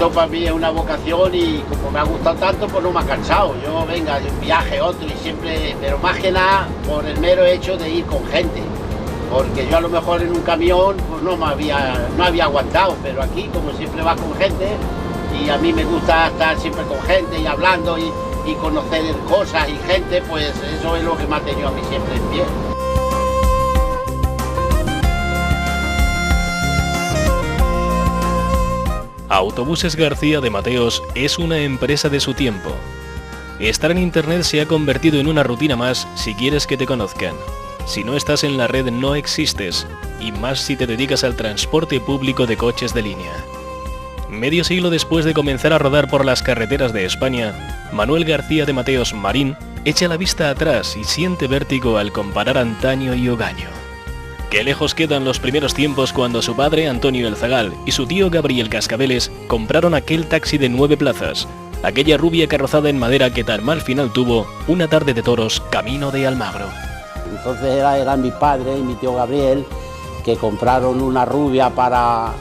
Esto para mí es una vocación y como me ha gustado tanto, pues no me ha cansado. Yo, venga, de un viaje, otro y siempre, pero más que nada por el mero hecho de ir con gente. Porque yo a lo mejor en un camión pues no había aguantado, pero aquí como siempre vas con gente y a mí me gusta estar siempre con gente y hablando y conocer cosas y gente, pues eso es lo que me ha tenido a mí siempre en pie. Autobuses García de Mateos es una empresa de su tiempo. Estar en internet se ha convertido en una rutina más si quieres que te conozcan. Si no estás en la red no existes, y más si te dedicas al transporte público de coches de línea. Medio siglo después de comenzar a rodar por las carreteras de España, Manuel García de Mateos Marín echa la vista atrás y siente vértigo al comparar antaño y hogaño. Qué lejos quedan los primeros tiempos cuando su padre Antonio El Zagal y su tío Gabriel Cascabeles compraron aquel taxi de 9 plazas, aquella rubia carrozada en madera que tan mal final tuvo una tarde de toros camino de Almagro. Entonces era mi padre y mi tío Gabriel que compraron una rubia para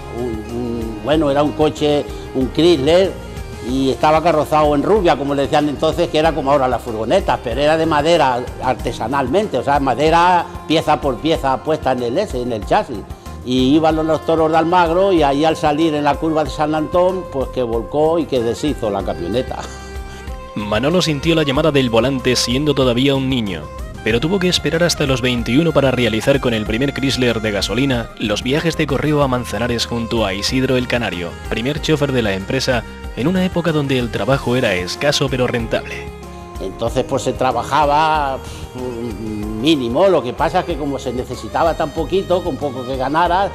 era un coche, un Chrysler, y estaba carrozado en rubia, como le decían entonces, que era como ahora las furgonetas, pero era de madera artesanalmente, o sea, madera pieza por pieza puesta en el chasis. Y iban los toros de Almagro y ahí al salir en la curva de San Antón, pues que volcó y que deshizo la camioneta. Manolo sintió la llamada del volante siendo todavía un niño, pero tuvo que esperar hasta los 21 para realizar con el primer Chrysler de gasolina los viajes de correo a Manzanares junto a Isidro el Canario, primer chofer de la empresa, en una época donde el trabajo era escaso pero rentable. Entonces pues se trabajaba mínimo, lo que pasa es que como se necesitaba tan poquito, con poco que ganara,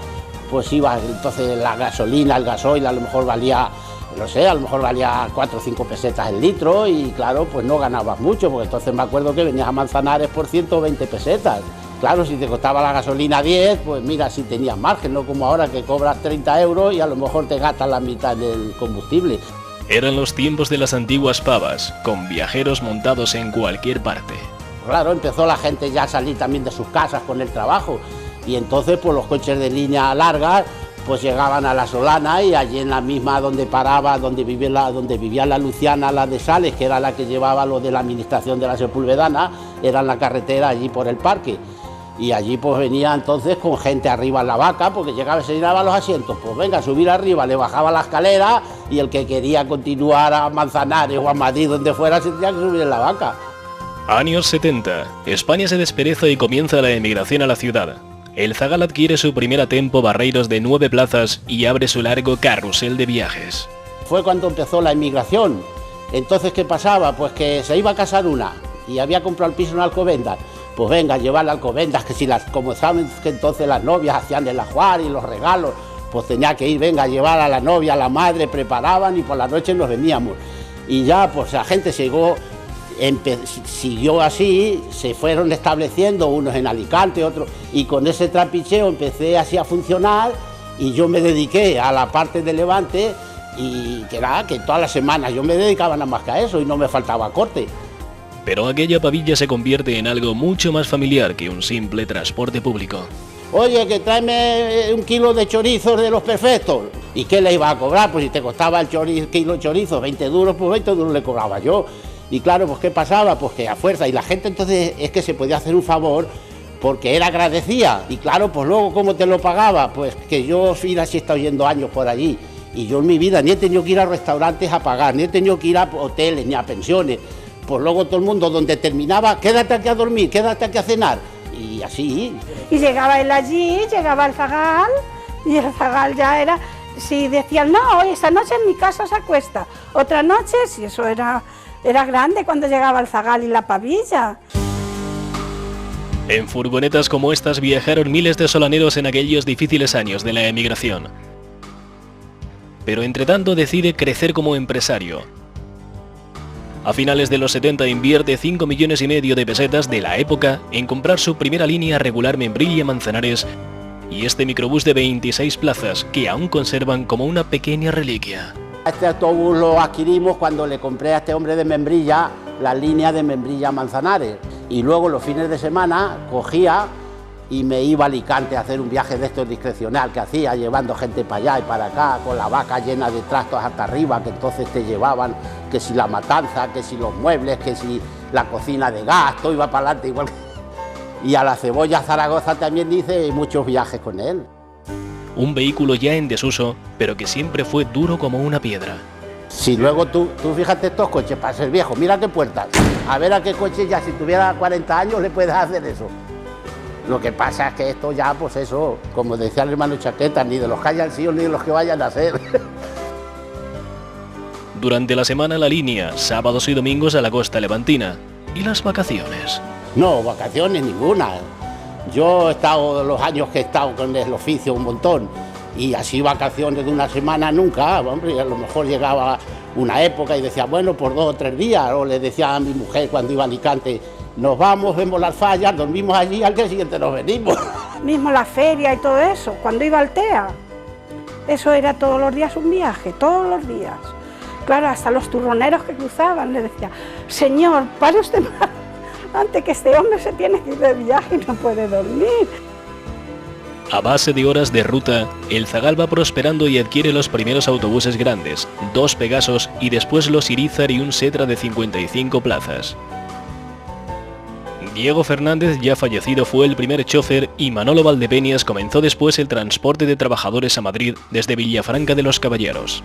pues iba, entonces la gasolina, el gasoil a lo mejor valía, no sé, a lo mejor valía 4 o 5 pesetas el litro y claro, pues no ganabas mucho, porque entonces me acuerdo que venías a Manzanares por 120 pesetas. Claro, si te costaba la gasolina 10, pues mira, si tenías margen, no como ahora que cobras 30 euros y a lo mejor te gastas la mitad del combustible. Eran los tiempos de las antiguas pavas, con viajeros montados en cualquier parte. Claro, empezó la gente ya a salir también de sus casas con el trabajo y entonces pues los coches de línea larga pues llegaban a La Solana y allí en la misma donde paraba, donde vivía la Luciana, la de Sales, que era la que llevaba lo de la administración de la Sepulvedana, era en la carretera allí por el parque. Y allí pues venía entonces con gente arriba en la vaca, porque llegaba y se llenaba los asientos, pues venga, subir arriba, le bajaba la escalera y el que quería continuar a Manzanares o a Madrid, donde fuera, se tenía que subir en la vaca. Años 70. España se despereza y comienza la emigración a la ciudad. El Zagal adquiere su primera Tempo Barreiros de 9 plazas y abre su largo carrusel de viajes. Fue cuando empezó la emigración. Entonces, ¿qué pasaba? Pues que se iba a casar una y había comprado el piso en Alcobendas. Pues venga, llevarla a Alcobendas, que si como saben que entonces las novias hacían el ajuar y los regalos, pues tenía que ir, venga, a llevar a la novia, a la madre, preparaban y por la noche nos veníamos. Y ya, pues la gente siguió así, se fueron estableciendo unos en Alicante, otros, y con ese trapicheo empecé así a funcionar y yo me dediqué a la parte de Levante y que nada, que todas las semanas yo me dedicaba nada más que a eso y no me faltaba corte. Pero aquella pavilla se convierte en algo mucho más familiar que un simple transporte público. Oye, que tráeme 1 kilo de chorizos de los perfectos. ¿Y qué le iba a cobrar? Pues si te costaba el kilo de chorizo 20 duros, pues 20 duros le cobraba yo. Y claro, pues ¿qué pasaba? Pues que a fuerza, y la gente entonces es que se podía hacer un favor porque era agradecida. Y claro, pues luego ¿cómo te lo pagaba? Pues que yo mira si he estado yendo años por allí. Y yo en mi vida ni he tenido que ir a restaurantes a pagar, ni he tenido que ir a hoteles, ni a pensiones. Pues luego todo el mundo donde terminaba, quédate aquí a dormir, quédate aquí a cenar. Y así. Y llegaba él allí, llegaba el Zagal, y el Zagal ya era, si decían, no, hoy esta noche en mi casa se acuesta. Otra noche, si eso era grande cuando llegaba el Zagal y la pavilla. En furgonetas como estas viajaron miles de solaneros en aquellos difíciles años de la emigración. Pero entre tanto decide crecer como empresario. A finales de los 70 invierte 5,5 millones de pesetas de la época en comprar su primera línea regular Membrilla-Manzanares y este microbús de 26 plazas que aún conservan como una pequeña reliquia. Este autobús lo adquirimos cuando le compré a este hombre de Membrilla la línea de Membrilla-Manzanares y luego los fines de semana cogía y me iba a Alicante a hacer un viaje de estos discrecional que hacía, llevando gente para allá y para acá, con la vaca llena de trastos hasta arriba, que entonces te llevaban, que si la matanza, que si los muebles, que si la cocina de gas, todo iba para adelante igual que... Y a la Cebolla Zaragoza también hice muchos viajes con él. Un vehículo ya en desuso, pero que siempre fue duro como una piedra. Si luego tú fíjate estos coches para ser viejo, mira qué puertas, a ver a qué coche ya si tuviera 40 años le puedes hacer eso. Lo que pasa es que esto ya, pues eso, como decía el hermano Chaqueta, ni de los que hayan sido ni de los que vayan a ser. Durante la semana la línea, sábados y domingos a la costa levantina. ¿Y las vacaciones? No, vacaciones ninguna. Yo he estado, los años que he estado con el oficio un montón, y así vacaciones de una semana nunca, hombre, a lo mejor llegaba una época y decía, bueno, por 2 o 3 días, o le decía a mi mujer cuando iba a Alicante, nos vamos, vemos las fallas, dormimos allí, al día siguiente nos venimos. Mismo la feria y todo eso, cuando iba al TEA, eso era todos los días un viaje, todos los días. Claro, hasta los turroneros que cruzaban le decía, señor, pare usted más, antes que este hombre se tiene que ir de viaje y no puede dormir. A base de horas de ruta, el zagal va prosperando y adquiere los primeros autobuses grandes, 2 Pegasos y después los Irizar y un Setra de 55 plazas. Diego Fernández, ya fallecido, fue el primer chofer y Manolo Valdepeñas comenzó después el transporte de trabajadores a Madrid desde Villafranca de los Caballeros.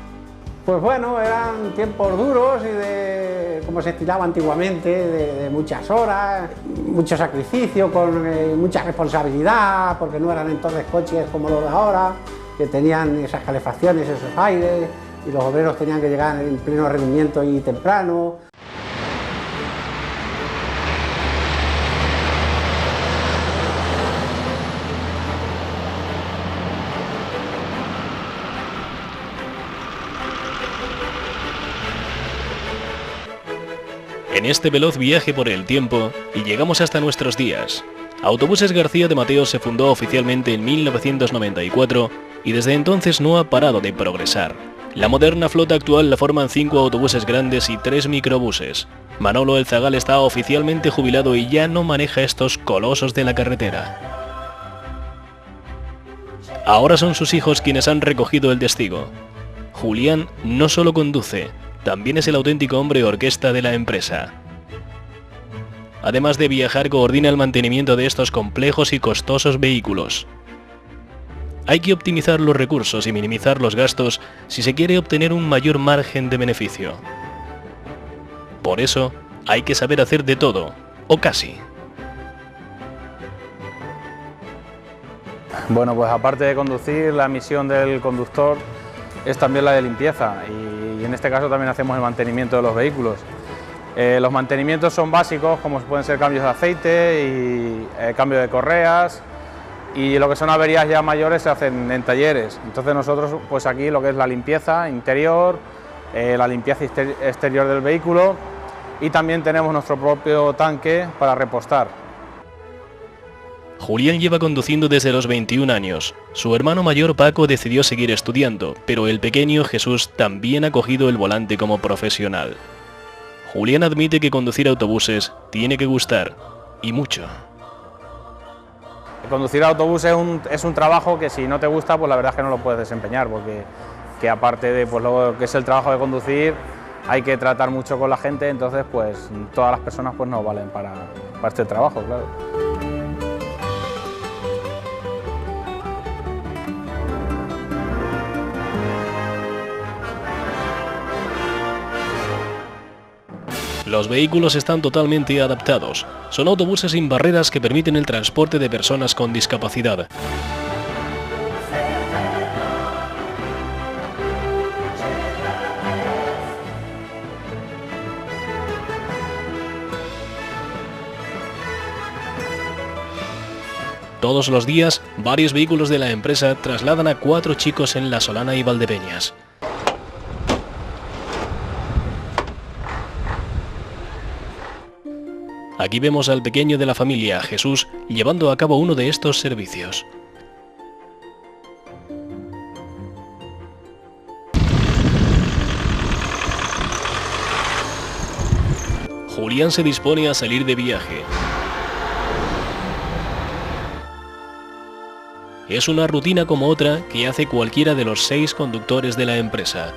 Pues bueno, eran tiempos duros y de como se estilaba antiguamente, de muchas horas, mucho sacrificio, con mucha responsabilidad, porque no eran entonces coches como los de ahora, que tenían esas calefacciones, esos aires, y los obreros tenían que llegar en pleno rendimiento y temprano. En este veloz viaje por el tiempo, y llegamos hasta nuestros días. Autobuses García de Mateos se fundó oficialmente en 1994 y desde entonces no ha parado de progresar. La moderna flota actual la forman 5 autobuses grandes y 3 microbuses. Manolo el Zagal está oficialmente jubilado y ya no maneja estos colosos de la carretera. Ahora son sus hijos quienes han recogido el testigo. Julián no solo conduce, también es el auténtico hombre orquesta de la empresa. Además de viajar, coordina el mantenimiento de estos complejos y costosos vehículos. Hay que optimizar los recursos y minimizar los gastos si se quiere obtener un mayor margen de beneficio. Por eso, hay que saber hacer de todo, o casi. Bueno, pues aparte de conducir, la misión del conductor es también la de limpieza y en este caso también hacemos el mantenimiento de los vehículos. Los mantenimientos son básicos, como pueden ser cambios de aceite y cambio de correas, y lo que son averías ya mayores se hacen en talleres. Entonces nosotros pues aquí lo que es la limpieza interior, la limpieza exterior del vehículo, y también tenemos nuestro propio tanque para repostar. Julián lleva conduciendo desde los 21 años. Su hermano mayor Paco decidió seguir estudiando, pero el pequeño Jesús también ha cogido el volante como profesional. Julián admite que conducir autobuses tiene que gustar, y mucho. Conducir autobuses es un trabajo que si no te gusta, pues la verdad es que no lo puedes desempeñar, porque aparte de pues, lo que es el trabajo de conducir, hay que tratar mucho con la gente, entonces pues todas las personas pues no valen para este trabajo, claro. Los vehículos están totalmente adaptados. Son autobuses sin barreras que permiten el transporte de personas con discapacidad. Todos los días, varios vehículos de la empresa trasladan a 4 chicos en La Solana y Valdepeñas. Aquí vemos al pequeño de la familia, Jesús, llevando a cabo uno de estos servicios. Julián se dispone a salir de viaje. Es una rutina como otra que hace cualquiera de los 6 conductores de la empresa.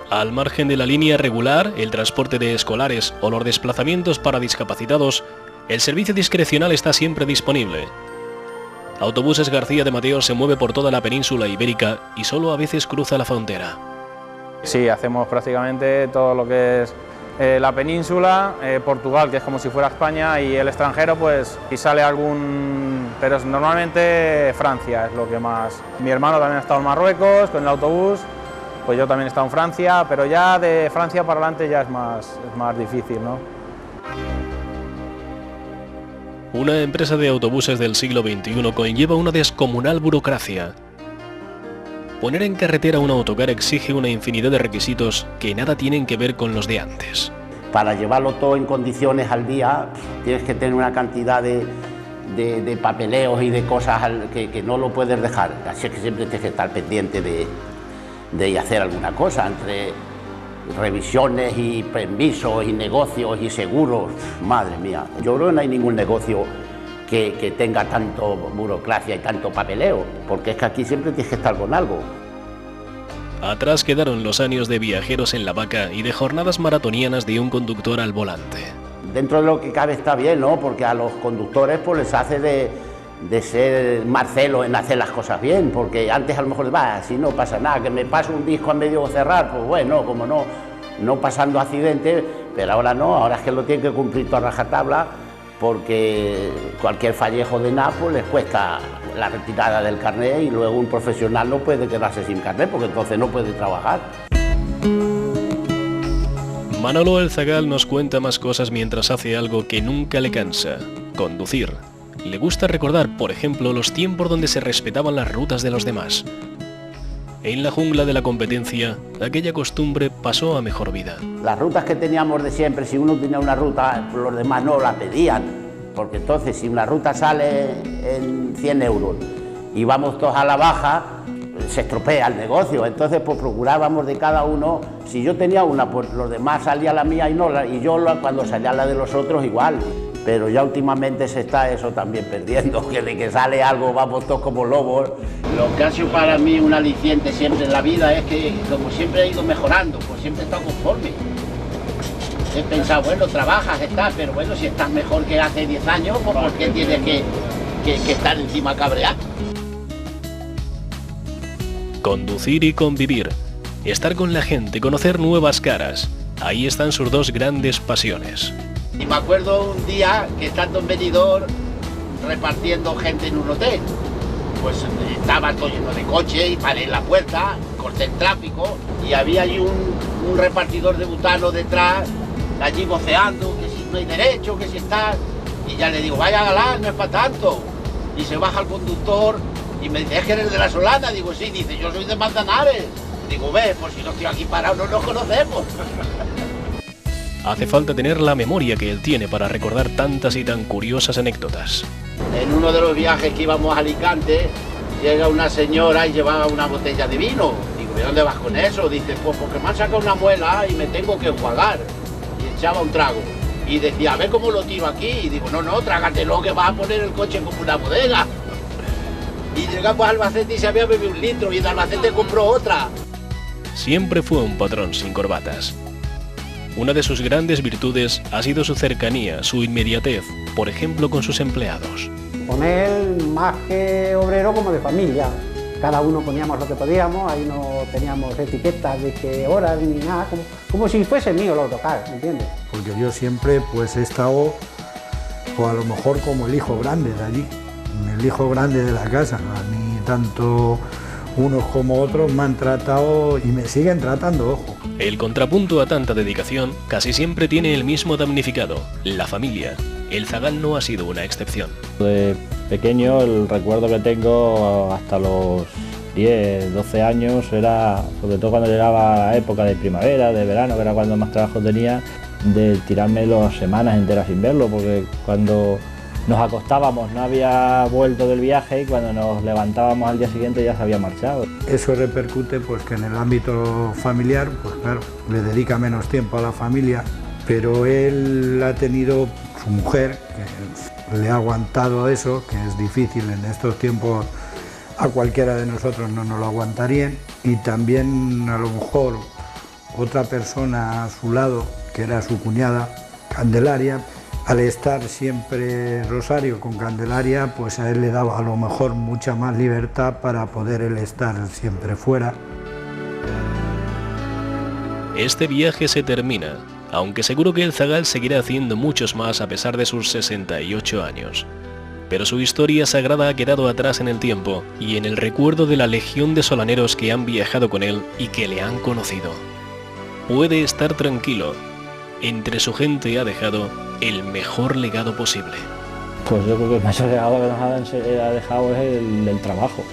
Al margen de la línea regular, el transporte de escolares o los desplazamientos para discapacitados, el servicio discrecional está siempre disponible. Autobuses García de Mateos se mueve por toda la península ibérica y solo a veces cruza la frontera. Sí, hacemos prácticamente todo lo que es la península, Portugal, que es como si fuera España, y el extranjero, pues si sale algún... pero normalmente Francia es lo que más... Mi hermano también ha estado en Marruecos con el autobús, pues yo también he estado en Francia, pero ya de Francia para adelante ya es más difícil, ¿no? Una empresa de autobuses del siglo XXI conlleva una descomunal burocracia. Poner en carretera un autocar exige una infinidad de requisitos que nada tienen que ver con los de antes. Para llevarlo todo en condiciones al día, tienes que tener una cantidad de papeleos y de cosas que no lo puedes dejar. Así es que siempre tienes que estar pendiente de hacer alguna cosa, entre revisiones y permisos y negocios y seguros. Madre mía, yo creo que no hay ningún negocio que tenga tanto burocracia y tanto papeleo, porque es que aquí siempre tienes que estar con algo. Atrás quedaron los años de viajeros en la vaca y de jornadas maratonianas de un conductor al volante. Dentro de lo que cabe está bien, ¿no? Porque a los conductores pues les hace de ser Marcelo en hacer las cosas bien, porque antes a lo mejor, si no pasa nada, que me paso un disco a medio cerrar, pues bueno, como no pasando accidentes, pero ahora no, ahora es que lo tienen que cumplir toda rajatabla, porque cualquier fallejo de nada pues les cuesta la retirada del carnet y luego un profesional no puede quedarse sin carnet porque entonces no puede trabajar. Manolo el Zagal nos cuenta más cosas mientras hace algo que nunca le cansa: conducir. Le gusta recordar, por ejemplo, los tiempos donde se respetaban las rutas de los demás. En la jungla de la competencia, aquella costumbre pasó a mejor vida. Las rutas que teníamos de siempre, si uno tenía una ruta, los demás no la pedían, porque entonces si una ruta sale en 100 euros y vamos todos a la baja, se estropea el negocio. Entonces pues procurábamos de cada uno, si yo tenía una, pues los demás salía la mía y yo cuando salía la de los otros igual. Pero ya últimamente se está eso también perdiendo, que de que sale algo vamos todos como lobos. Lo que ha sido para mí un aliciente siempre en la vida es que como siempre he ido mejorando, pues siempre he estado conforme. He pensado, bueno, trabajas, estás, pero bueno, si estás mejor que hace 10 años, pues ¿por qué tienes que estar encima cabreado? Conducir y convivir, estar con la gente, conocer nuevas caras, ahí están sus 2 grandes pasiones. Y me acuerdo un día que estando en Benidorm repartiendo gente en un hotel, pues estaba todo lleno de coches y paré en la puerta, corté el tráfico y había allí un repartidor de butano detrás, allí voceando, que si no hay derecho, que si está, y ya le digo, vaya galán, no es para tanto. Y se baja el conductor y me dice, ¿es que eres de La Solana? Digo, sí, dice, yo soy de Manzanares. Digo, ve, pues si no estoy aquí parado no nos conocemos. Hace falta tener la memoria que él tiene para recordar tantas y tan curiosas anécdotas. En uno de los viajes que íbamos a Alicante, llega una señora y llevaba una botella de vino. Digo, ¿de dónde vas con eso? Dice, pues porque me han sacado una muela y me tengo que enjuagar. Y echaba un trago. Y decía, a ver cómo lo tiro aquí. Y digo, no, trágatelo, que vas a poner el coche como una bodega. Y llegamos a Albacete y se había bebido 1 litro y de Albacete compró otra. Siempre fue un patrón sin corbatas. Una de sus grandes virtudes ha sido su cercanía, su inmediatez, por ejemplo con sus empleados. Con él, más que obrero, como de familia. Cada uno poníamos lo que podíamos, ahí no teníamos etiquetas de que horas ni nada, como si fuese mío el autocar, ¿me entiendes? Porque yo siempre pues he estado, pues a lo mejor como el hijo grande de allí, el hijo grande de la casa. A mí tanto unos como otros me han tratado y me siguen tratando, ojo. El contrapunto a tanta dedicación casi siempre tiene el mismo damnificado, la familia. El Zagal no ha sido una excepción. De pequeño el recuerdo que tengo hasta los 10, 12 años era, sobre todo cuando llegaba la época de primavera, de verano, que era cuando más trabajo tenía, de tirarme las semanas enteras sin verlo, porque cuando nos acostábamos no había vuelto del viaje y cuando nos levantábamos al día siguiente ya se había marchado. Eso repercute pues que en el ámbito familiar, pues claro, le dedica menos tiempo a la familia, pero él ha tenido su mujer, que le ha aguantado eso, que es difícil en estos tiempos, a cualquiera de nosotros no nos lo aguantarían, y también a lo mejor otra persona a su lado, que era su cuñada, Candelaria, al estar siempre Rosario con Candelaria, pues a él le daba a lo mejor mucha más libertad para poder él estar siempre fuera. Este viaje se termina, aunque seguro que el zagal seguirá haciendo muchos más a pesar de sus 68 años. Pero su historia sagrada ha quedado atrás en el tiempo y en el recuerdo de la legión de solaneros que han viajado con él y que le han conocido. Puede estar tranquilo, entre su gente ha dejado el mejor legado posible. Pues yo creo que el mayor legado que nos ha dejado es el del trabajo,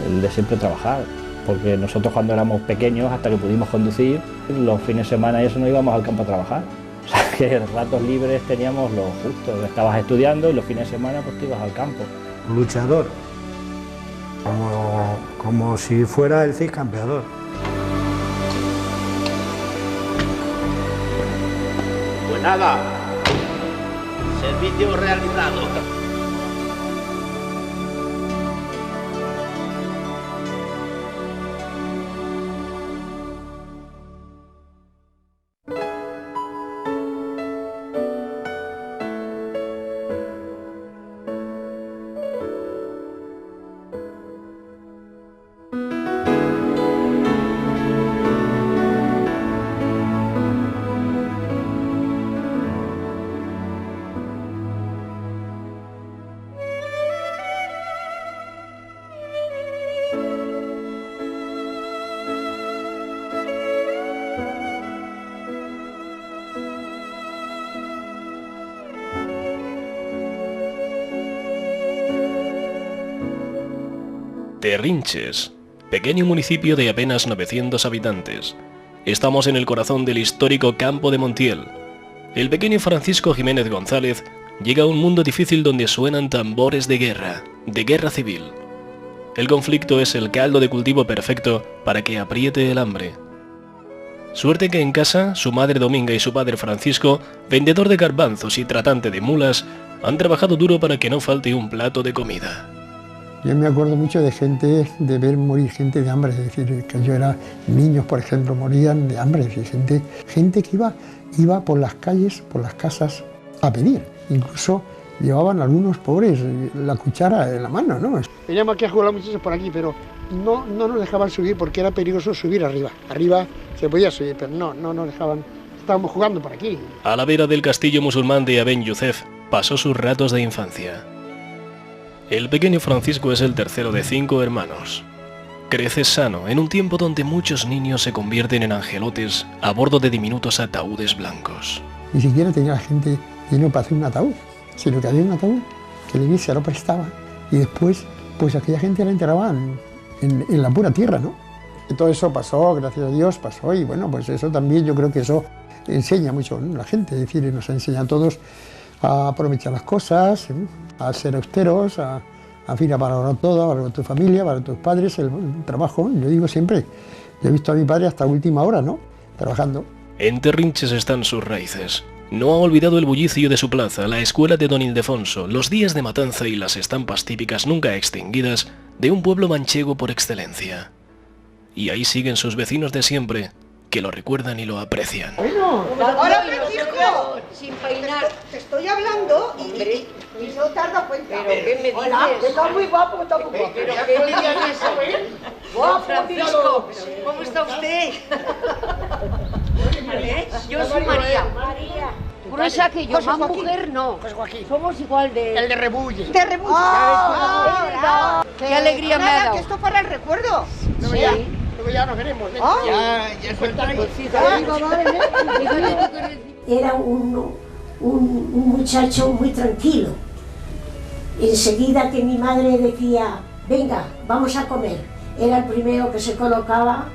el de siempre trabajar. Porque nosotros cuando éramos pequeños, hasta que pudimos conducir, los fines de semana y eso no íbamos al campo a trabajar. O sea que ratos libres teníamos lo justo, estabas estudiando y los fines de semana pues te ibas al campo. Luchador, como si fuera el Cid Campeador. Pues nada, servicio realizado. Terrinches, pequeño municipio de apenas 900 habitantes. Estamos en el corazón del histórico campo de Montiel. El pequeño Francisco Jiménez González llega a un mundo difícil donde suenan tambores de guerra civil. El conflicto es el caldo de cultivo perfecto para que apriete el hambre. Suerte que en casa, su madre Dominga y su padre Francisco, vendedor de garbanzos y tratante de mulas, han trabajado duro para que no falte un plato de comida. Yo me acuerdo mucho de gente, de ver morir gente de hambre, es decir, que yo era, niños por ejemplo, morían de hambre, es decir, gente que iba por las calles, por las casas a pedir, incluso llevaban algunos pobres la cuchara en la mano, ¿no? Veníamos aquí a jugar a los muchachos por aquí, pero no nos dejaban subir porque era peligroso subir arriba. Arriba se podía subir, pero no nos dejaban, estábamos jugando por aquí. A la vera del castillo musulmán de Aben Youssef pasó sus ratos de infancia. El pequeño Francisco es el tercero de 5 hermanos. Crece sano en un tiempo donde muchos niños se convierten en angelotes a bordo de diminutos ataúdes blancos. Ni siquiera tenía la gente dinero para hacer un ataúd, sino que había un ataúd que la iglesia lo prestaba y después pues aquella gente la enterraban en la pura tierra, ¿no? Y todo eso pasó, gracias a Dios pasó, y bueno, pues eso también yo creo que eso enseña mucho, ¿no? La gente, es decir, nos enseña a todos a aprovechar las cosas, a ser austeros, a valorar todo, a valorar tu familia, a valorar tus padres, el trabajo. Yo digo siempre, yo he visto a mi padre hasta última hora, ¿no? Trabajando. En Terrinches están sus raíces. No ha olvidado el bullicio de su plaza, la escuela de Don Ildefonso, los días de matanza y las estampas típicas nunca extinguidas de un pueblo manchego por excelencia. Y ahí siguen sus vecinos de siempre, que lo recuerdan y lo aprecian. Bueno, ahora Francisco, sin peinar. Te estoy hablando y no te has dado cuenta. ¿Pero qué me dices? Hola, está muy guapo, está muy guapo. ¿Pero qué me dices? Guapo, Francisco, ¿cómo está usted? Yo soy María. Gruesa que yo, más mujer no. Pues Joaquín. Somos igual de... El de Rebulle. De Rebulle. Qué alegría me ha dado. Que esto para el recuerdo. Sí. Luego ya nos veremos. Ya es Era un muchacho muy tranquilo. Enseguida que mi madre decía, venga, vamos a comer, era el primero que se colocaba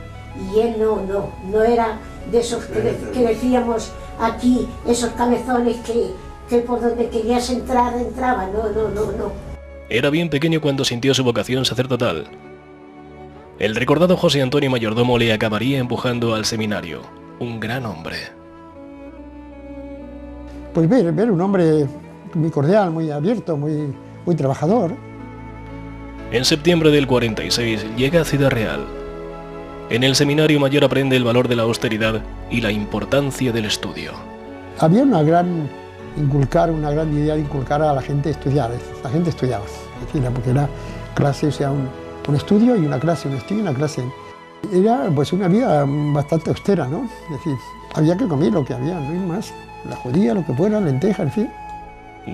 y él no era de esos que decíamos aquí, esos cabezones que por donde querías entrar, entraba, no. Era bien pequeño cuando sintió su vocación sacerdotal. El recordado José Antonio Mayordomo le acabaría empujando al seminario. Un gran hombre. Pues ver un hombre muy cordial, muy abierto, muy trabajador. En septiembre del 46 llega a Ciudad Real. En el seminario mayor aprende el valor de la austeridad y la importancia del estudio. Había una gran idea de inculcar a la gente estudiar. La gente estudiaba, es decir, porque era clase, o sea, un estudio y una clase, un estudio y una clase. Era pues una vida bastante austera, ¿no? Es decir, había que comer lo que había, no hay más. La judía, lo que fuera, lenteja, en fin.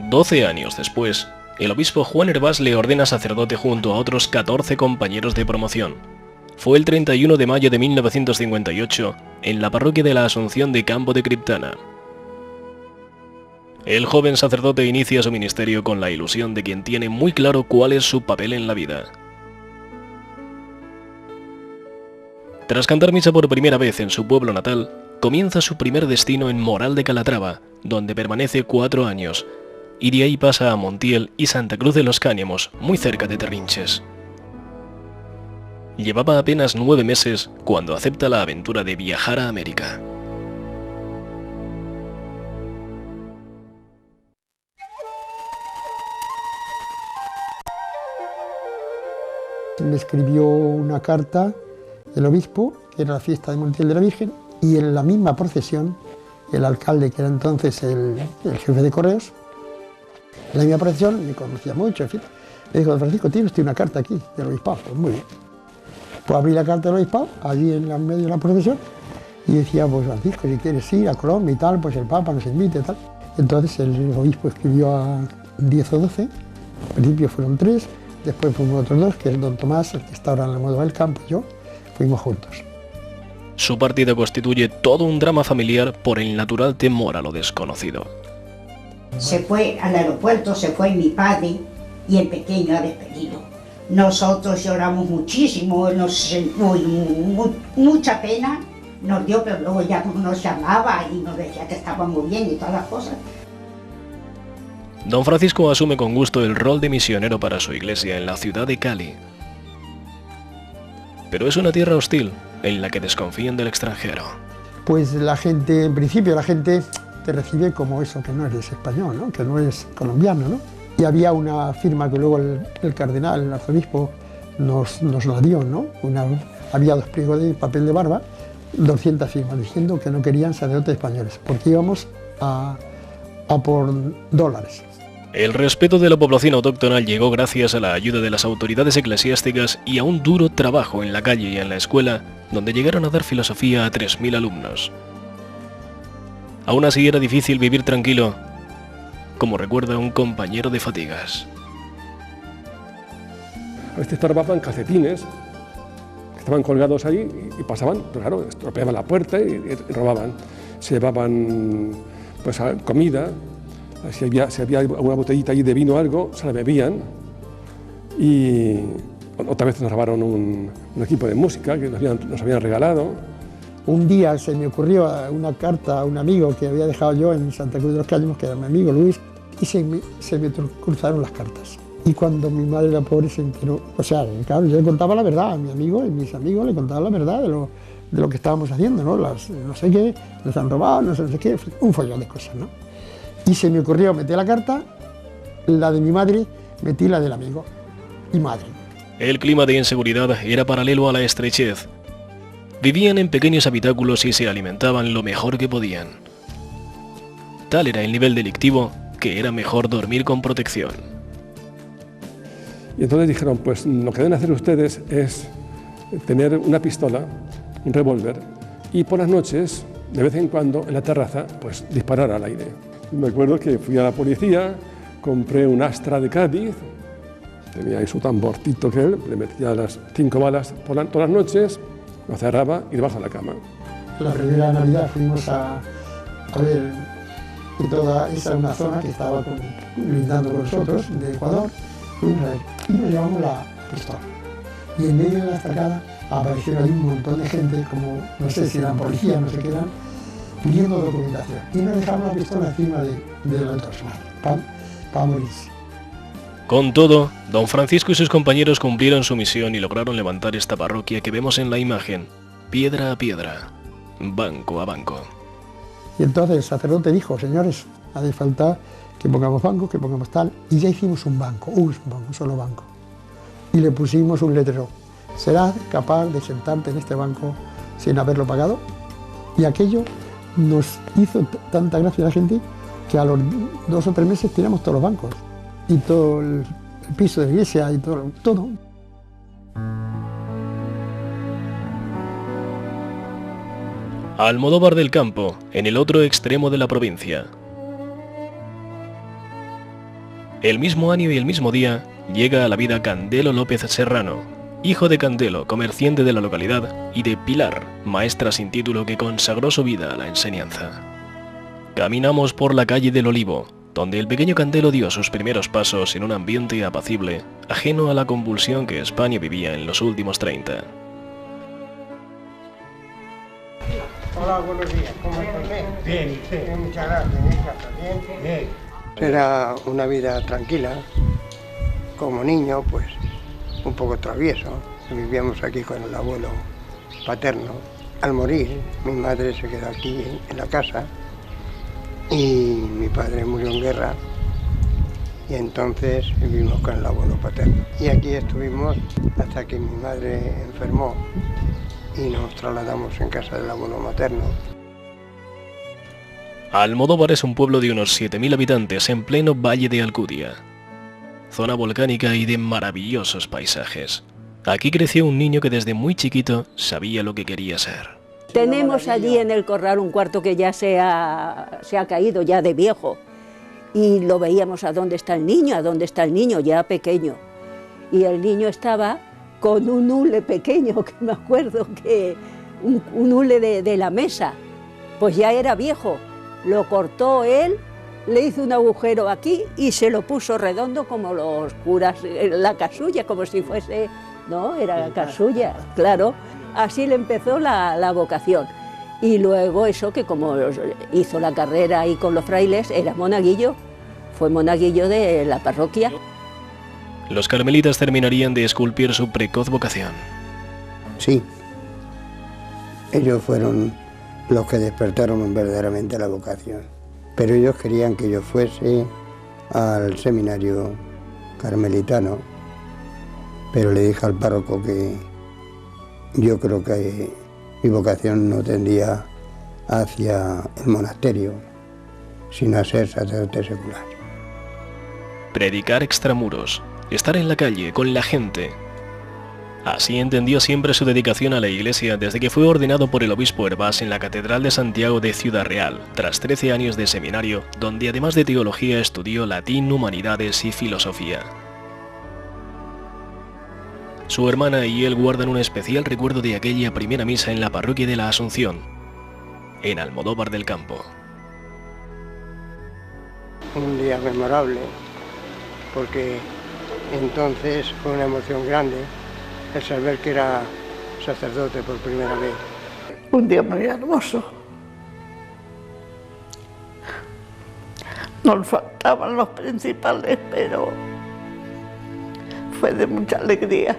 12 años después, el obispo Juan Hervás le ordena sacerdote junto a otros 14 compañeros de promoción. Fue el 31 de mayo de 1958, en la parroquia de la Asunción de Campo de Criptana. El joven sacerdote inicia su ministerio con la ilusión de quien tiene muy claro cuál es su papel en la vida. Tras cantar misa por primera vez en su pueblo natal, comienza su primer destino en Moral de Calatrava, donde permanece 4 años, y de ahí pasa a Montiel y Santa Cruz de los Cáñamos, muy cerca de Terrinches. Llevaba apenas 9 meses cuando acepta la aventura de viajar a América. Me escribió una carta el obispo, que era la fiesta de Montiel de la Virgen, y en la misma procesión, el alcalde, que era entonces el jefe de correos, en la misma procesión, me conocía mucho, en fin, le dijo: Francisco, ¿tiene usted una carta aquí del obispado? Pues muy bien. Pues abrí la carta del obispado, allí en medio de la procesión, y decía: pues Francisco, si quieres ir a Colombia y tal, pues el Papa nos invite y tal. Entonces el obispo escribió a 10 o 12, al principio fueron 3, después fuimos otros 2, que es don Tomás, el que está ahora en la Moda del Campo, y yo, fuimos juntos. Su partida constituye todo un drama familiar por el natural temor a lo desconocido. Se fue al aeropuerto, se fue mi padre y el pequeño a despedirlo. Nosotros lloramos muchísimo, mucha pena nos dio, pero luego ya nos llamaba y nos decía que estábamos bien y todas las cosas. Don Francisco asume con gusto el rol de misionero para su iglesia en la ciudad de Cali. Pero es una tierra hostil, en la que desconfían del extranjero. Pues la gente, en principio la gente te recibe como eso, que no eres español, ¿no? Que no eres colombiano, ¿no? Y había una firma que luego el cardenal, el arzobispo, nos la dio, ¿no? Había 2 pliegos de papel de barba, 200 firmas, diciendo que no querían sacerdotes españoles, porque íbamos a por dólares. El respeto de la población autóctona llegó gracias a la ayuda de las autoridades eclesiásticas y a un duro trabajo en la calle y en la escuela, donde llegaron a dar filosofía a 3.000 alumnos. Aún así era difícil vivir tranquilo, como recuerda un compañero de fatigas. A veces tardaban calcetines, que estaban colgados ahí y pasaban, pero claro, estropeaban la puerta y robaban. Se llevaban pues comida. Si había alguna botellita ahí de vino o algo, se la bebían. Y otra vez nos robaron un equipo de música que nos habían regalado. Un día se me ocurrió una carta a un amigo que había dejado yo en Santa Cruz de los Cáñamos, que era mi amigo Luis, y se me cruzaron las cartas. Y cuando mi madre, la pobre, se enteró, o sea, claro, yo le contaba la verdad a mi amigo y mis amigos le contaban la verdad de lo que estábamos haciendo, ¿no? No sé qué, nos han robado, no sé qué, un follón de cosas, ¿no? Y se me ocurrió meter la carta, la de mi madre, metí la del amigo y madre. El clima de inseguridad era paralelo a la estrechez. Vivían en pequeños habitáculos y se alimentaban lo mejor que podían. Tal era el nivel delictivo que era mejor dormir con protección. Y entonces dijeron, pues lo que deben hacer ustedes es tener una pistola, un revólver, y por las noches, de vez en cuando, en la terraza, pues disparar al aire. Me acuerdo que fui a la policía, compré un Astra de Cádiz, tenía ahí su tamborcito que él, le metía las 5 balas todas las noches, lo cerraba y debajo de la cama. La primera Navidad fuimos a ver que toda esa una zona que estaba lindando con nosotros, de Ecuador, fuimos a ver, y nos llevamos la pistola. Y en medio de la estacada aparecieron ahí un montón de gente, como no sé si eran policías, no sé qué eran, pidiendo documentación. Y nos dejaron la pistola encima del entorno, para morirse. Con todo, don Francisco y sus compañeros cumplieron su misión y lograron levantar esta parroquia que vemos en la imagen, piedra a piedra, banco a banco. Y entonces el sacerdote dijo, señores, hace falta que pongamos bancos, que pongamos tal, y ya hicimos un banco, un solo banco. Y le pusimos un letrero: serás capaz de sentarte en este banco sin haberlo pagado. Y aquello nos hizo tanta gracia a la gente que a los 2 o 3 meses tiramos todos los bancos y todo el piso de la iglesia y todo. Almodóvar del Campo, en el otro extremo de la provincia. El mismo año y el mismo día llega a la vida Candelo López Serrano, hijo de Candelo, comerciante de la localidad, y de Pilar, maestra sin título que consagró su vida a la enseñanza. Caminamos por la calle del Olivo, donde el pequeño Candelo dio sus primeros pasos en un ambiente apacible, ajeno a la convulsión que España vivía en los últimos 30. Hola, buenos días, ¿cómo estás? Bien, muchas gracias, bien. Era una vida tranquila, como niño, pues un poco travieso. Vivíamos aquí con el abuelo paterno. Al morir, mi madre se quedó aquí en la casa y mi padre murió en guerra, y entonces vivimos con el abuelo paterno. Y aquí estuvimos hasta que mi madre enfermó y nos trasladamos en casa del abuelo materno. Almodóvar es un pueblo de unos 7.000 habitantes en pleno Valle de Alcudia, zona volcánica y de maravillosos paisajes. Aquí creció un niño que desde muy chiquito sabía lo que quería ser. Tenemos allí en el corral un cuarto que ya se ha caído ya de viejo, y lo veíamos a dónde está el niño ya pequeño, y el niño estaba con un hule pequeño, que me acuerdo que un hule de la mesa, pues ya era viejo, lo cortó él, le hizo un agujero aquí y se lo puso redondo como los curas, la casulla, como si fuese, no, era casulla, claro. Así le empezó la vocación. Y luego eso, que como hizo la carrera ahí con los frailes, era monaguillo, fue monaguillo de la parroquia. Los carmelitas terminarían de esculpir su precoz vocación. Sí, ellos fueron los que despertaron verdaderamente la vocación. Pero ellos querían que yo fuese al seminario carmelitano, pero le dije al párroco que yo creo que mi vocación no tendía hacia el monasterio, sino a ser sacerdote secular. Predicar extramuros, estar en la calle, con la gente. Así entendió siempre su dedicación a la Iglesia desde que fue ordenado por el obispo Hervás en la Catedral de Santiago de Ciudad Real, tras 13 años de seminario, donde además de teología estudió latín, humanidades y filosofía. Su hermana y él guardan un especial recuerdo de aquella primera misa en la parroquia de la Asunción, en Almodóvar del Campo. Un día memorable, porque entonces fue una emoción grande el saber que era sacerdote por primera vez. Un día muy hermoso. Nos faltaban los principales, pero fue de mucha alegría.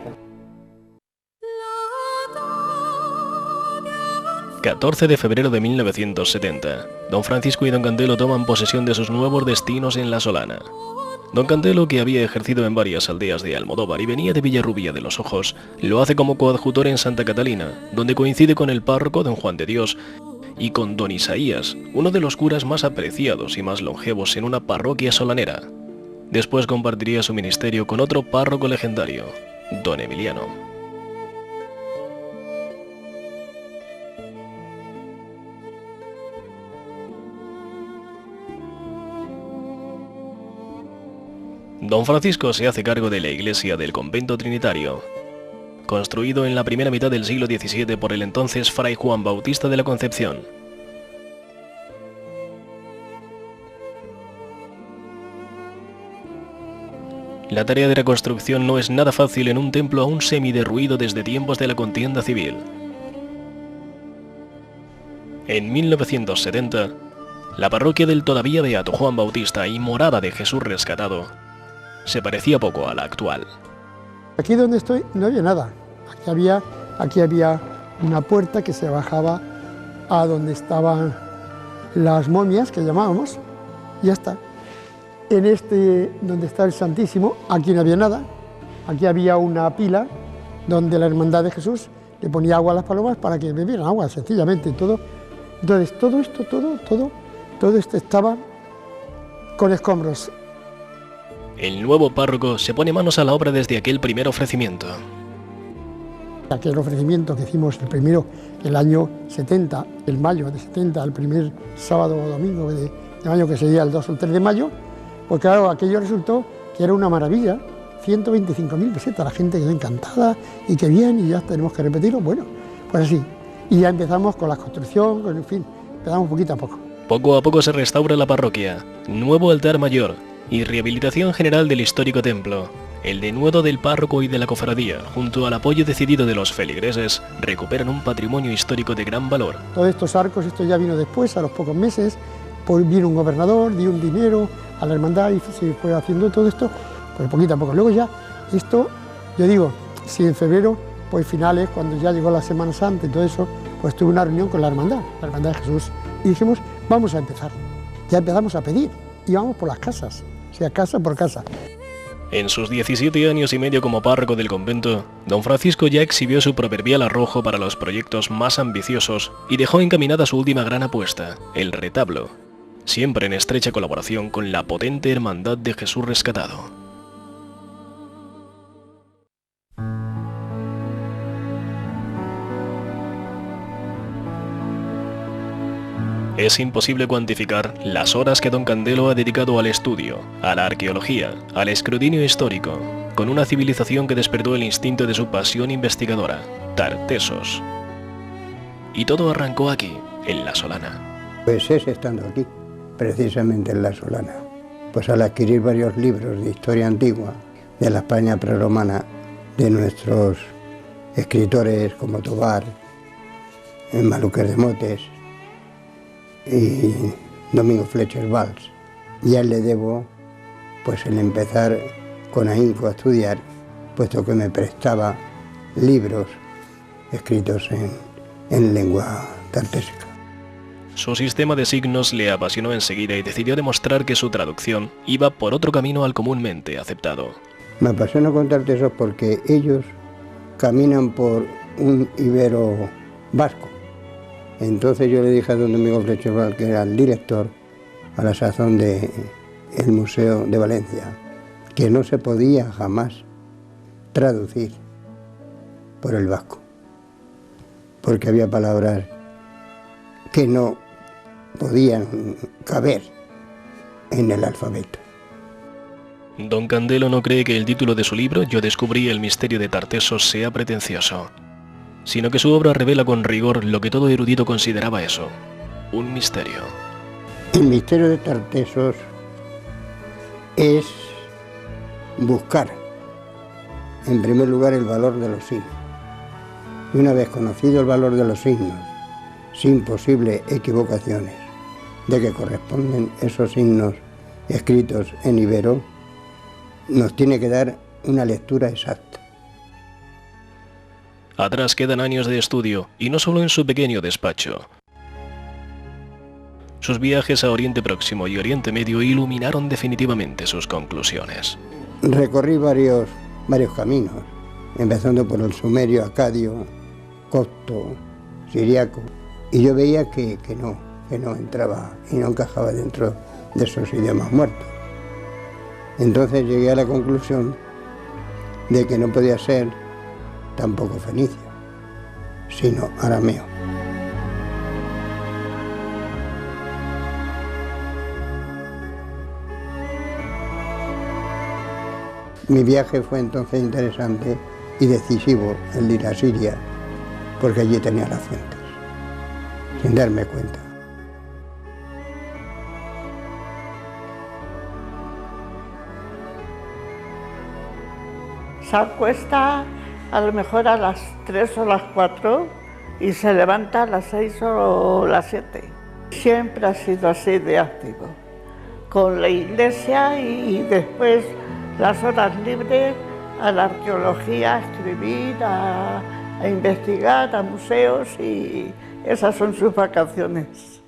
14 de febrero de 1970. Don Francisco y don Candelo toman posesión de sus nuevos destinos en La Solana. Don Candelo, que había ejercido en varias aldeas de Almodóvar y venía de Villarrubia de los Ojos, lo hace como coadjutor en Santa Catalina, donde coincide con el párroco don Juan de Dios y con don Isaías, uno de los curas más apreciados y más longevos en una parroquia solanera. Después compartiría su ministerio con otro párroco legendario, don Emiliano. Don Francisco se hace cargo de la iglesia del convento trinitario, construido en la primera mitad del siglo XVII por el entonces fray Juan Bautista de la Concepción. La tarea de reconstrucción no es nada fácil en un templo aún semiderruido desde tiempos de la contienda civil. En 1970, la parroquia del todavía beato Juan Bautista y morada de Jesús rescatado se parecía poco a la actual. Aquí donde estoy no había nada. Aquí había una puerta que se bajaba a donde estaban las momias, que llamábamos, y ya está. en este donde está el Santísimo, aquí no había nada, aquí había una pila donde la Hermandad de Jesús le ponía agua a las palomas para que bebieran agua, sencillamente, todo. Entonces, todo esto estaba con escombros. El nuevo párroco se pone manos a la obra desde aquel primer ofrecimiento. Aquel ofrecimiento que hicimos el primero, el año 70, el mayo de 70, el primer sábado o domingo de mayo, que sería el 2 o el 3 de mayo, pues claro, aquello resultó que era una maravilla, 125.000 pesetas, la gente quedó encantada, y qué bien, y ya tenemos que repetirlo, bueno, pues así. Y ya empezamos con la construcción, en fin, empezamos poquito a poco. Poco a poco se restaura la parroquia, nuevo altar mayor y rehabilitación general del histórico templo. El denuedo del párroco y de la cofradía, junto al apoyo decidido de los feligreses, recuperan un patrimonio histórico de gran valor. Todos estos arcos, esto ya vino después, a los pocos meses, pues vino un gobernador, dio un dinero a la hermandad y se fue haciendo todo esto, pues poquito a poco. Luego ya, esto, yo digo, si en febrero, pues finales, cuando ya llegó la Semana Santa y todo eso, pues tuve una reunión con la Hermandad de Jesús, y dijimos, vamos a empezar. Ya empezamos a pedir, y vamos por las casas, o sea, casa por casa. En sus 17 años y medio como párroco del convento, don Francisco ya exhibió su proverbial arrojo para los proyectos más ambiciosos y dejó encaminada su última gran apuesta, el retablo, siempre en estrecha colaboración con la potente Hermandad de Jesús Rescatado. Es imposible cuantificar las horas que don Candelo ha dedicado al estudio, a la arqueología, al escrutinio histórico, con una civilización que despertó el instinto de su pasión investigadora, Tartesos. Y todo arrancó aquí, en La Solana. Pues es estando aquí, precisamente en La Solana. Pues al adquirir varios libros de historia antigua, de la España prerromana, de nuestros escritores como Tobar, Maluquer de Motes y Domingo Fletcher Valls, ya le debo pues el empezar con ahínco a estudiar, puesto que me prestaba libros escritos en lengua tartésica. Su sistema de signos le apasionó enseguida y decidió demostrar que su traducción iba por otro camino al comúnmente aceptado. Me apasionó con tartesos porque ellos caminan por un ibero vasco. Entonces yo le dije a don Domingo Fletcher Valls, que era el director a la sazón del Museo de Valencia, que no se podía jamás traducir por el vasco, porque había palabras que no podían caber en el alfabeto. Don Candelo no cree que el título de su libro, Yo descubrí el misterio de Tartesos, sea pretencioso, sino que su obra revela con rigor lo que todo erudito consideraba eso, un misterio. El misterio de Tartesos es buscar, en primer lugar, el valor de los signos. Y una vez conocido el valor de los signos, sin posibles equivocaciones de que corresponden esos signos escritos en ibero, nos tiene que dar una lectura exacta. Atrás quedan años de estudio, y no solo en su pequeño despacho. Sus viajes a Oriente Próximo y Oriente Medio iluminaron definitivamente sus conclusiones. Recorrí varios caminos, empezando por el sumerio, acadio, copto, siriaco, y yo veía que no entraba y no encajaba dentro de esos idiomas muertos. Entonces llegué a la conclusión de que no podía ser tampoco fenicio, sino arameo. Mi viaje fue entonces interesante y decisivo, el de ir a Siria, porque allí tenía las fuentes, sin darme cuenta. Se acuesta a lo mejor a las 3 o las 4 y se levanta a las 6 o las 7. Siempre ha sido así de activo, con la iglesia y después las horas libres a la arqueología, a escribir, a investigar, a museos, y esas son sus vacaciones.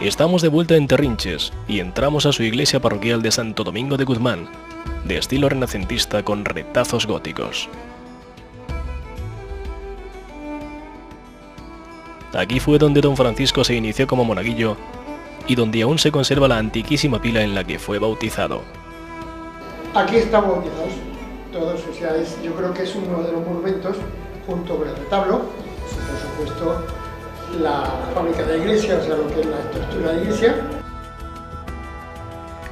Estamos de vuelta en Terrinches y entramos a su iglesia parroquial de Santo Domingo de Guzmán, de estilo renacentista con retazos góticos. Aquí fue donde don Francisco se inició como monaguillo y donde aún se conserva la antiquísima pila en la que fue bautizado. Aquí están bautizados todos, o sea, yo creo que es uno de los monumentos, junto con el retablo, por supuesto, la fábrica de la iglesia, o sea, lo que es la estructura de la iglesia.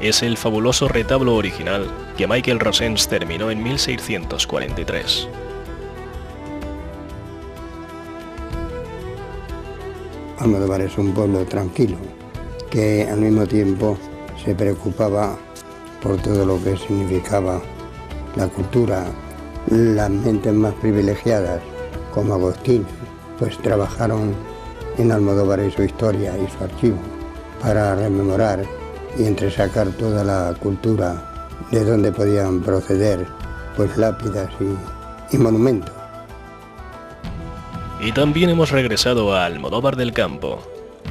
Es el fabuloso retablo original que Michael Rosens terminó en 1643. Almodóvar es un pueblo tranquilo, que al mismo tiempo se preocupaba por todo lo que significaba la cultura. Las mentes más privilegiadas, como Agustín, pues trabajaron en Almodóvar y su historia y su archivo para rememorar y entresacar toda la cultura de donde podían proceder pues lápidas y monumentos. Y también hemos regresado a Almodóvar del Campo,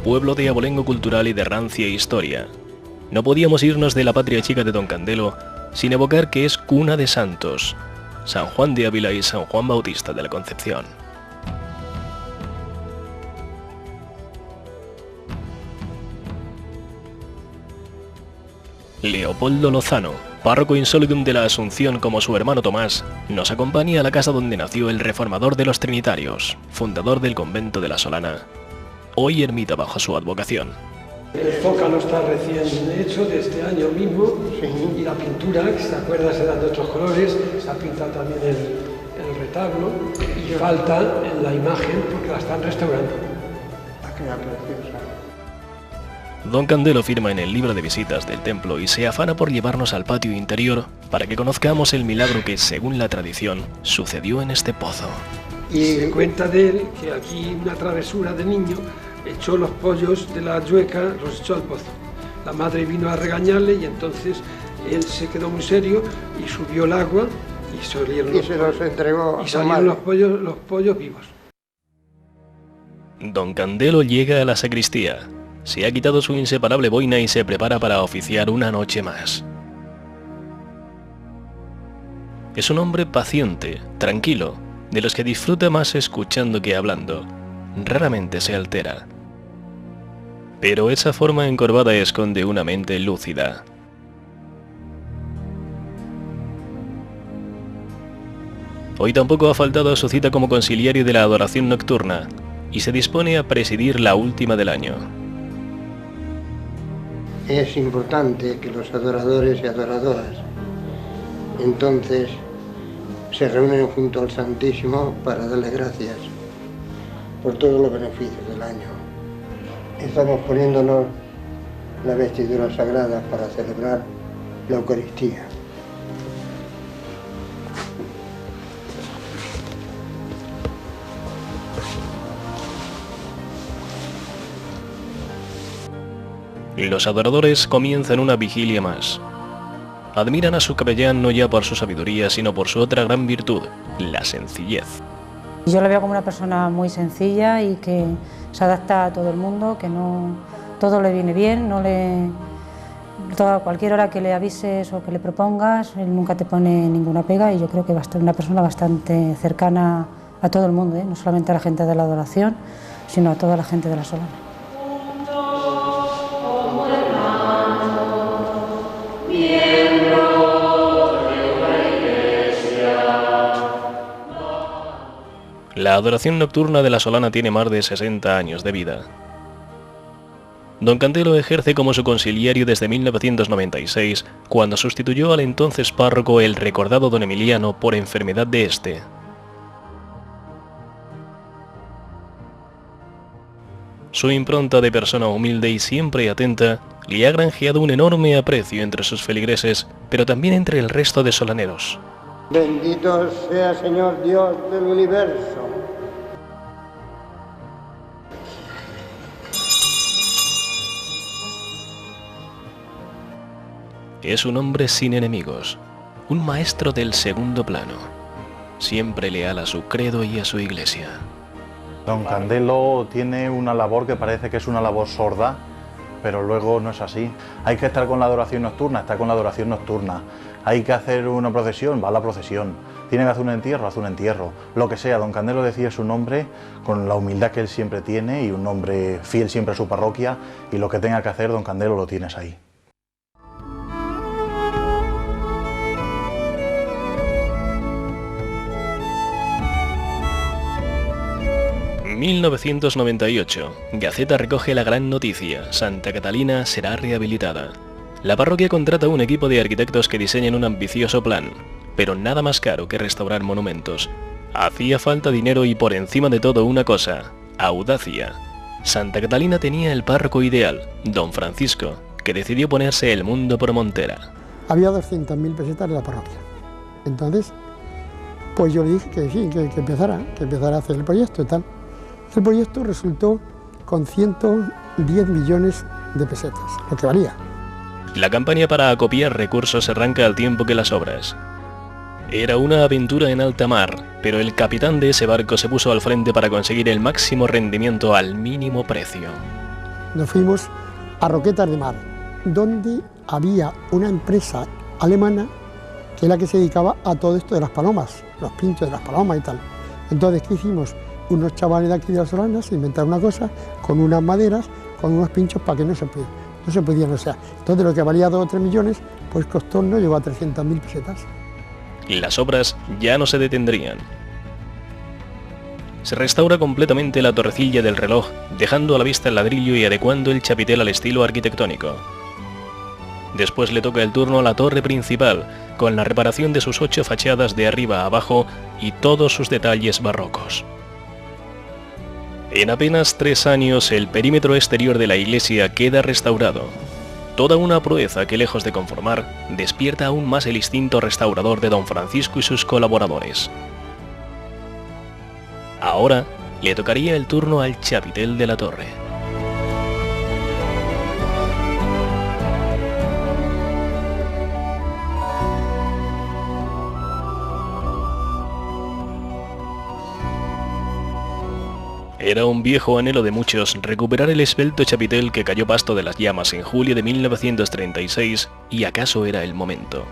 pueblo de abolengo cultural y de rancia historia. No podíamos irnos de la patria chica de Don Candelo sin evocar que es cuna de santos, San Juan de Ávila y San Juan Bautista de la Concepción. Leopoldo Lozano, párroco insólidum de la Asunción como su hermano Tomás, nos acompaña a la casa donde nació el reformador de los Trinitarios, fundador del convento de la Solana, hoy ermita bajo su advocación. El zócalo está recién hecho de este año mismo, y la pintura, que se acuerda, será de otros colores, se ha pintado también el retablo, y falta en la imagen porque la están restaurando. Don Candelo firma en el libro de visitas del templo y se afana por llevarnos al patio interior para que conozcamos el milagro que, según la tradición, sucedió en este pozo. Y se cuenta de él que aquí una travesura de niño echó los pollos de la yueca, los echó al pozo. La madre vino a regañarle y entonces él se quedó muy serio y subió el agua y salieron los pollos vivos. Don Candelo llega a la sacristía. Se ha quitado su inseparable boina y se prepara para oficiar una noche más. Es un hombre paciente, tranquilo, de los que disfruta más escuchando que hablando. Raramente se altera. Pero esa forma encorvada esconde una mente lúcida. Hoy tampoco ha faltado a su cita como conciliario de la adoración nocturna y se dispone a presidir la última del año. Es importante que los adoradores y adoradoras entonces se reúnen junto al Santísimo para darle gracias por todos los beneficios del año. Estamos poniéndonos las vestiduras sagradas para celebrar la Eucaristía. Los adoradores comienzan una vigilia más. Admiran a su capellán no ya por su sabiduría, sino por su otra gran virtud, la sencillez. Yo lo veo como una persona muy sencilla y que se adapta a todo el mundo, que no todo le viene bien, cualquier hora que le avises o que le propongas, él nunca te pone ninguna pega, y yo creo que es una persona bastante cercana a todo el mundo, no solamente a la gente de la adoración, sino a toda la gente de la Solana. La adoración nocturna de la Solana tiene más de 60 años de vida. Don Candelo ejerce como su conciliario desde 1996, cuando sustituyó al entonces párroco el recordado don Emiliano por enfermedad de este. Su impronta de persona humilde y siempre atenta le ha granjeado un enorme aprecio entre sus feligreses, pero también entre el resto de solaneros. Bendito sea Señor Dios del universo. Es un hombre sin enemigos, un maestro del segundo plano, siempre leal a su credo y a su iglesia. Don Candelo tiene una labor que parece que es una labor sorda, pero luego no es así. Hay que estar con la adoración nocturna, está con la adoración nocturna. Hay que hacer una procesión, va a la procesión. Tiene que hacer un entierro, hace un entierro. Lo que sea, don Candelo decide su nombre con la humildad que él siempre tiene y un nombre fiel siempre a su parroquia, y lo que tenga que hacer, don Candelo, lo tienes ahí. En 1998, Gaceta recoge la gran noticia: Santa Catalina será rehabilitada. La parroquia contrata un equipo de arquitectos que diseñan un ambicioso plan, pero nada más caro que restaurar monumentos. Hacía falta dinero y, por encima de todo, una cosa: audacia. Santa Catalina tenía el párroco ideal, don Francisco, que decidió ponerse el mundo por montera. Había 200.000 pesetas en la parroquia. Entonces, pues yo le dije que sí, que empezara a hacer el proyecto y tal. El proyecto resultó con 110 millones de pesetas, lo que valía. La campaña para acopiar recursos arranca al tiempo que las obras. Era una aventura en alta mar, pero el capitán de ese barco se puso al frente para conseguir el máximo rendimiento al mínimo precio. Nos fuimos a Roquetas de Mar, donde había una empresa alemana que es la que se dedicaba a todo esto de las palomas, los pinchos de las palomas y tal. Entonces, ¿qué hicimos? Unos chavales de aquí de las Solanas se inventaron una cosa con unas maderas, con unos pinchos para que no se podían, o sea, entonces lo que valía 2 o 3 millones, pues costó, no llegó a 300.000 pesetas. Y las obras ya no se detendrían. Se restaura completamente la torrecilla del reloj, dejando a la vista el ladrillo y adecuando el chapitel al estilo arquitectónico. Después le toca el turno a la torre principal, con la reparación de sus 8 fachadas de arriba a abajo y todos sus detalles barrocos. En apenas 3 años, el perímetro exterior de la iglesia queda restaurado. Toda una proeza que, lejos de conformar, despierta aún más el instinto restaurador de don Francisco y sus colaboradores. Ahora le tocaría el turno al chapitel de la torre. Era un viejo anhelo de muchos recuperar el esbelto chapitel que cayó pasto de las llamas en julio de 1936, y acaso era el momento.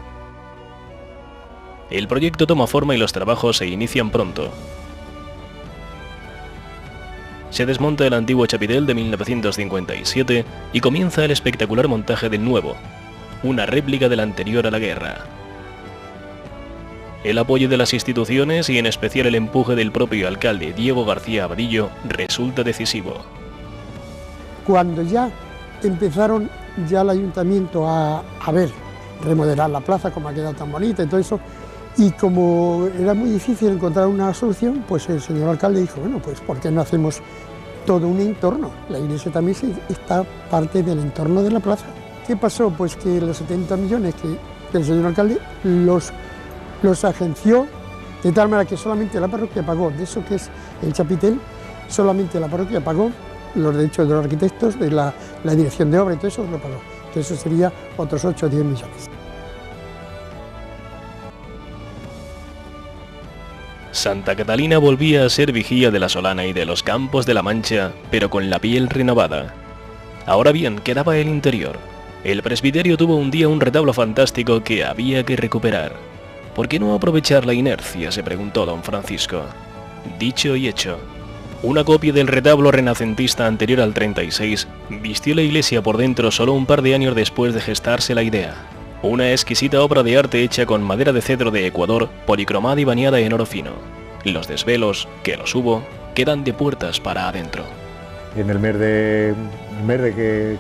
El proyecto toma forma y los trabajos se inician pronto. Se desmonta el antiguo chapitel de 1957 y comienza el espectacular montaje del nuevo, una réplica del anterior a la guerra. El apoyo de las instituciones y en especial el empuje del propio alcalde Diego García Abadillo resulta decisivo. Cuando ya empezaron ya el ayuntamiento a remodelar la plaza, como ha quedado tan bonita y todo eso, y como era muy difícil encontrar una solución, pues el señor alcalde dijo, bueno, pues ¿por qué no hacemos todo un entorno? La iglesia también está parte del entorno de la plaza. ¿Qué pasó? Pues que los 70 millones que el señor alcalde los agenció de tal manera que solamente la parroquia pagó, de eso que es el chapitel, solamente la parroquia pagó los derechos de los arquitectos, de la dirección de obra y todo eso lo pagó, que eso sería otros 8 o 10 millones. Santa Catalina volvía a ser vigía de la Solana y de los Campos de la Mancha, pero con la piel renovada. Ahora bien, quedaba el interior. El presbiterio tuvo un día un retablo fantástico que había que recuperar. ¿Por qué no aprovechar la inercia?, se preguntó don Francisco. Dicho y hecho. Una copia del retablo renacentista anterior al 36 vistió la iglesia por dentro solo un par de años después de gestarse la idea. Una exquisita obra de arte hecha con madera de cedro de Ecuador, policromada y bañada en oro fino. Los desvelos, que los hubo, quedan de puertas para adentro. En el mes de que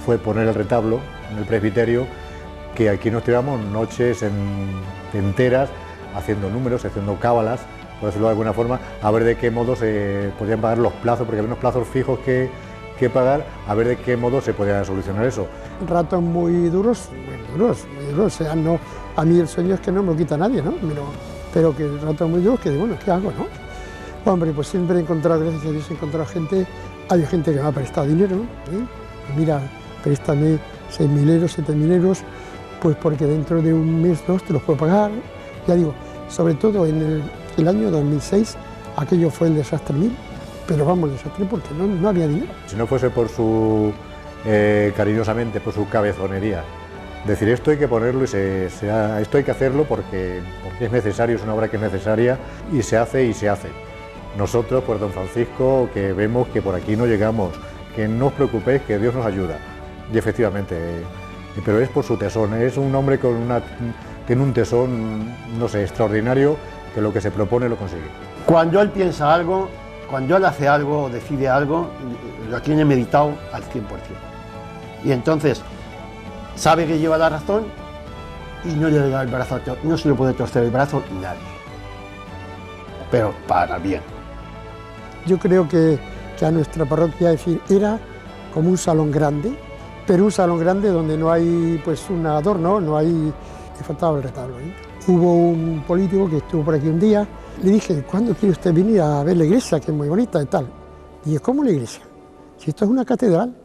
fue poner el retablo en el presbiterio, que aquí nos tiramos noches enteras haciendo números, haciendo cábalas, por decirlo de alguna forma, a ver de qué modo se podían pagar los plazos, porque había unos plazos fijos que pagar, a ver de qué modo se podía solucionar eso. Ratos muy duros, o sea, no, a mí el sueño es que no me lo quita nadie, ¿no? Pero que ratos muy duros que digo, bueno, ¿qué hago, no? Hombre, pues siempre he encontrado, gracias a Dios, he encontrado gente, hay gente que me ha prestado dinero, ¿no? Mira, préstame 6.000 euros, 7.000 euros, pues porque dentro de un mes, 2 te los puedo pagar. Ya digo, sobre todo en el año 2006, aquello fue el desastre mil, pero vamos, desastre porque no había dinero. Si no fuese por su cariñosamente por su cabezonería. Decir, esto hay que ponerlo y esto hay que hacerlo porque es necesario, es una obra que es necesaria y se hace y se hace. Nosotros, pues don Francisco, que vemos que por aquí no llegamos, que no os preocupéis, que Dios nos ayuda. Y efectivamente, pero es por su tesón, es un hombre tiene un tesón, no sé, extraordinario, que lo que se propone lo consigue. Cuando él piensa algo, cuando él hace algo o decide algo, lo tiene meditado al 100%. Y entonces sabe que lleva la razón y no le da el brazo, no se le puede torcer el brazo nadie. Pero para bien. Yo creo que a nuestra parroquia, es decir, era como un salón grande, pero un salón grande donde no hay pues un adorno, no hay, le faltaba el retablo, ¿eh? Hubo un político que estuvo por aquí un día, le dije, ¿cuándo quiere usted venir a ver la iglesia, que es muy bonita y tal? Y dije, ¿cómo la iglesia? Si esto es una catedral.